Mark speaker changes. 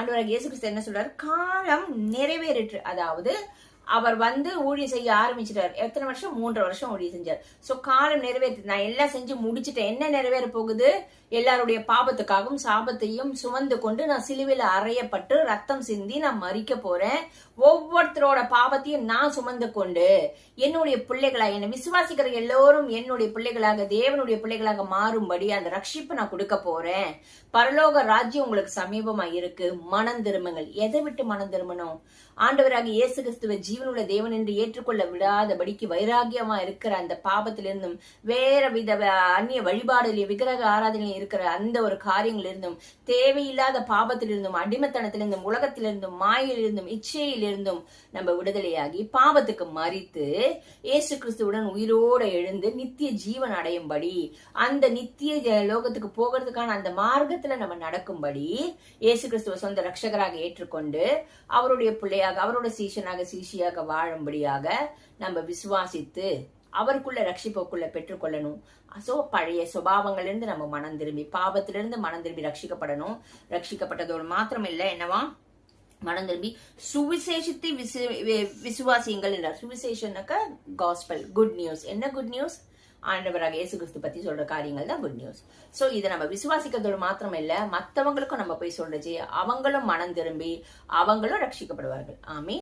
Speaker 1: ஆண்டவராகிய இயேசு கிறிஸ்து என்ன சொல்றாரு? காலம் நிறைவேறிற்று. அதாவது அவர் ஊழியம் செய்ய ஆரம்பிச்சிட்டார். எத்தனை வருஷம்? 3 வருஷம் ஊழியம் செஞ்சார். சோ காலம் நிறைவேற்று, நான் எல்லாம் செஞ்சு முடிச்சுட்டேன். என்ன நிறைவேற போகுது? எல்லாருடைய பாபத்துக்காகவும் சாபத்தையும் சுமந்து கொண்டு நான் சிலுவையில அறையப்பட்டு ரத்தம் சிந்தி நான் மரிக்க போறேன். ஒவ்வொருத்தரோட பாவத்தையும் நான் சுமந்து கொண்டு என்னுடைய பிள்ளைகளாக, என்னை விசுவாசிக்கிற எல்லோரும் என்னுடைய பிள்ளைகளாக, தேவனுடைய பிள்ளைகளாக மாறும்படி அந்த ரட்சிப்பை நான் கொடுக்க போறேன். பரலோக ராஜ்யம் உங்களுக்கு சமீபமா இருக்கு, மனம் திரும்புங்கள். எதை விட்டு மனம் திரும்பணும்? ஆண்டவராக இயேசு கிறிஸ்துவ ஜீவனுள்ள தேவன் என்று ஏற்றுக்கொள்ள விடாதபடிக்கு வைராகியமா இருக்கிற அந்த பாபத்திலிருந்தும், வேற வித அந்நிய வழிபாடுலையும் விக்கிரக ஆராதனையிலும் இருக்கிற அந்த ஒரு காரியங்களிலிருந்தும், தேவையில்லாத பாபத்திலிருந்தும், அடிமைத்தனத்திலிருந்தும், உலகத்திலிருந்தும், மாயிலிருந்தும், இச்சையிலிருந்தும் நம்ம விடுதலையாகி பாவத்துக்கு மறித்து இயேசு கிறிஸ்துவுடன் உயிரோடு எழுந்து நித்திய ஜீவன் அடையும்படி, அந்த நித்திய லோகத்துக்கு போகிறதுக்கான அந்த மார்க்கத்துல நம்ம நடக்கும்படி இயேசு கிறிஸ்துவ சொந்த ரட்சகராக ஏற்றுக்கொண்டு அவருடைய பிள்ளையாக, அவரோட சீஷனாக சீஷியாக வாழும்படியாக நம்ம விசுவாசித்து அவருக்குள்ள ரட்சிப்புக்குள்ள பெற்றுக்கொள்ளணும். சோ பழைய சுபாவங்களிலிருந்து நம்ம மனம் திரும்பி, பாவத்திலிருந்து மனம் திரும்பி ரட்சிக்கப்படணும். ரட்சிக்கப்பட்டதோடு மாத்திரம் இல்ல, என்னவா? மனம் திரும்பி சுவிசேஷத்தை விசுவாசியுங்கள் என்றார். சுவிசேஷனாக்க காஸ்பல், குட் நியூஸ். என்ன குட் நியூஸ்? ஆண்டவராக இயேசு கிறிஸ்து பத்தி சொல்ற காரியங்கள் தான் குட் நியூஸ். சோ இதை நம்ம விசுவாசிக்கிறதோடு மாத்திரம் இல்ல, மத்தவங்களுக்கும் நம்ம போய் சொல்றச்சு, அவங்களும் மனம் திரும்பி அவங்களும் ரட்சிக்கப்படுவார்கள். ஆமென்.